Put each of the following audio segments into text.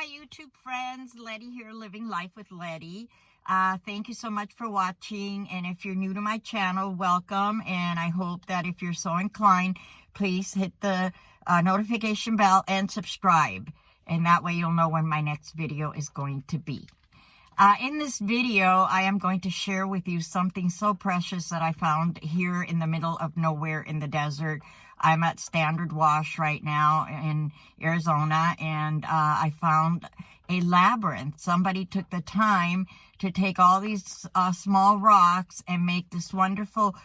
my YouTube friends. Letty here, Living Life with Letty. Thank you so much for watching. And if you're new to my channel, welcome. And I hope that if you're so inclined, please hit the notification bell and subscribe. And that way you'll know when my next video is going to be. In this video, I am going to share with you something so precious that I found here in the middle of nowhere in the desert. I'm at Standard Wash right now in Arizona, and I found a labyrinth. Somebody took the time to take all these small rocks and make this wonderful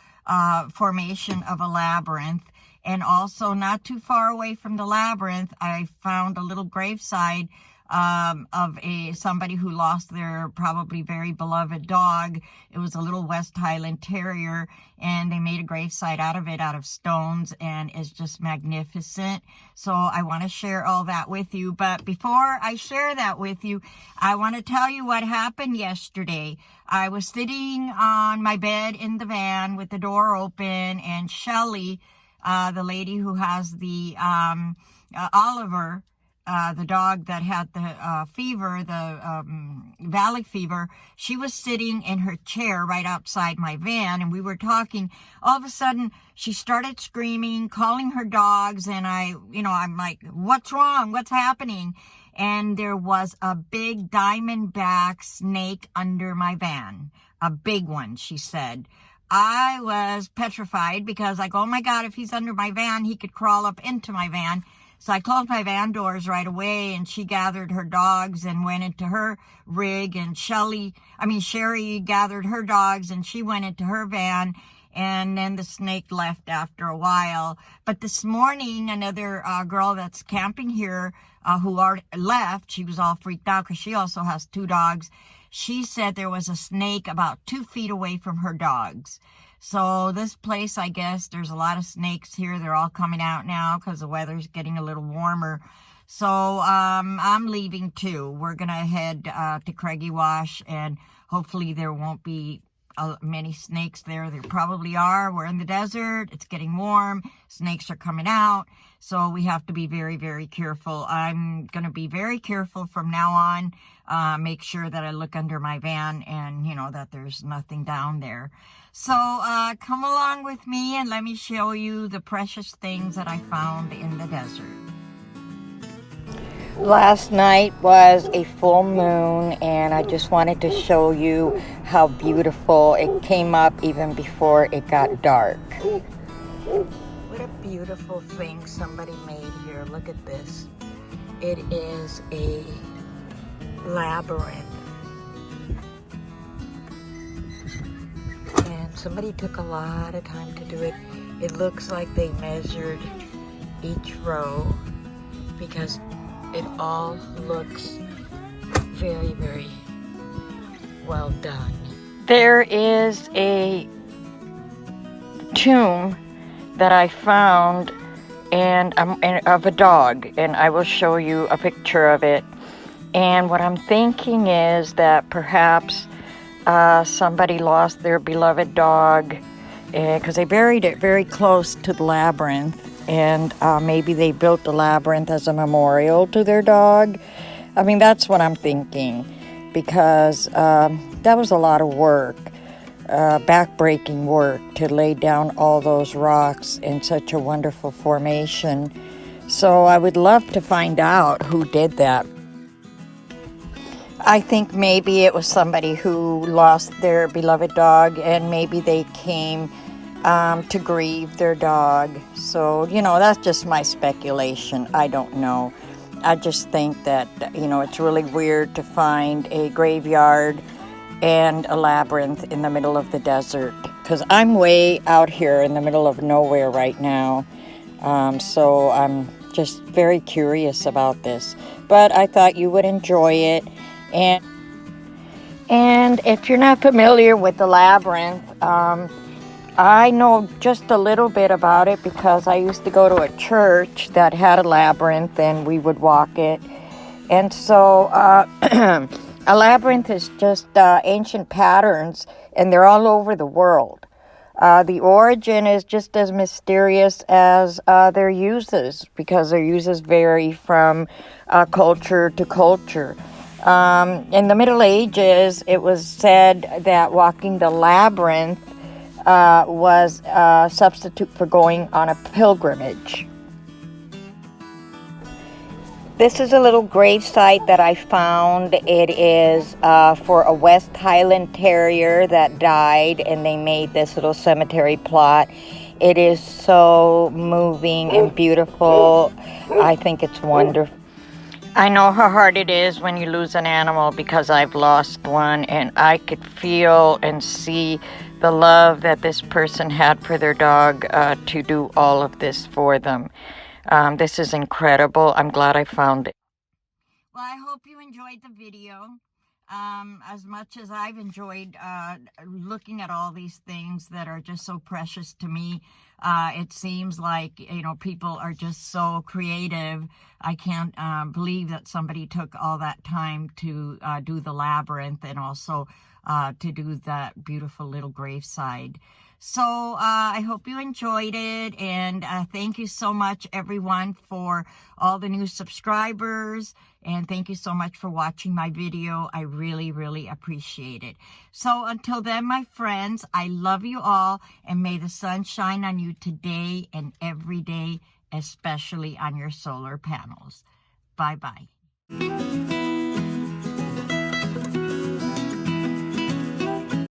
formation of a labyrinth. And also, not too far away from the labyrinth, I found a little graveside of somebody who lost their probably very beloved dog. It was a little West Highland Terrier, and they made a gravesite out of it, out of stones, and it's just magnificent. So I want to share all that with you. But before I share that with you, I want to tell you what happened yesterday. I was sitting on my bed in the van with the door open, and Shelly, the lady who has the Oliver, the dog that had the fever, the valley fever, she was sitting in her chair right outside my van, and we were talking. All of a sudden, she started screaming, calling her dogs, and I'm like, what's wrong? What's happening? And there was a big diamondback snake under my van. A big one, she said. I was petrified because I go, oh my God, if he's under my van, he could crawl up into my van. So I closed my van doors right away, and she gathered her dogs and went into her rig, and Sherry gathered her dogs and she went into her van, and then the snake left after a while. But this morning, another girl that's camping here who already left, she was all freaked out because she also has two dogs. She said there was a snake about 2 feet away from her dogs. So this place, I guess, there's a lot of snakes here. They're all coming out now because the weather's getting a little warmer. So I'm leaving too. We're going to head to Craigie Wash, and hopefully there won't be many snakes there. There probably are. We're in the desert. It's getting warm. Snakes are coming out. So we have to be very, very careful. I'm going to be very careful from now on. Make sure that I look under my van and, that there's nothing down there. So come along with me and let me show you the precious things that I found in the desert. Last night was a full moon, and I just wanted to show you how beautiful it came up even before it got dark. What a beautiful thing somebody made here. Look at this. It is a labyrinth. And somebody took a lot of time to do it. It looks like they measured each row because it all looks very, very well done. There is a tomb that I found and of a dog, and I will show you a picture of it. And what I'm thinking is that perhaps somebody lost their beloved dog because they buried it very close to the labyrinth. And maybe they built the labyrinth as a memorial to their dog. I mean, that's what I'm thinking, because that was a lot of work, back-breaking work, to lay down all those rocks in such a wonderful formation. So I would love to find out who did that. I think maybe it was somebody who lost their beloved dog, and maybe they came to grieve their dog. So, that's just my speculation. I don't know. I just think that, it's really weird to find a graveyard and a labyrinth in the middle of the desert, because I'm way out here in the middle of nowhere right now. So I'm just very curious about this. But I thought you would enjoy it. And if you're not familiar with the labyrinth, I know just a little bit about it because I used to go to a church that had a labyrinth, and we would walk it. And so a labyrinth is just ancient patterns, and they're all over the world. The origin is just as mysterious as their uses, because their uses vary from culture to culture. In the Middle Ages, it was said that walking the labyrinth was a substitute for going on a pilgrimage. This is a little grave site that I found. It is for a West Highland Terrier that died, and they made this little cemetery plot. It is so moving and beautiful. I think it's wonderful. I know how hard it is when you lose an animal, because I've lost one, and I could feel and see the love that this person had for their dog to do all of this for them. This is incredible. I'm glad I found it. Well, I hope you enjoyed the video as much as I've enjoyed looking at all these things that are just so precious to me. It seems like, people are just so creative. I can't believe that somebody took all that time to do the labyrinth, and also to do that beautiful little graveside. So I hope you enjoyed it, and thank you so much, everyone, for all the new subscribers, and thank you so much for watching my video. I really, really appreciate it. So until then, my friends, I love you all, and may the sun shine on you today and every day, especially on your solar panels. Bye-bye.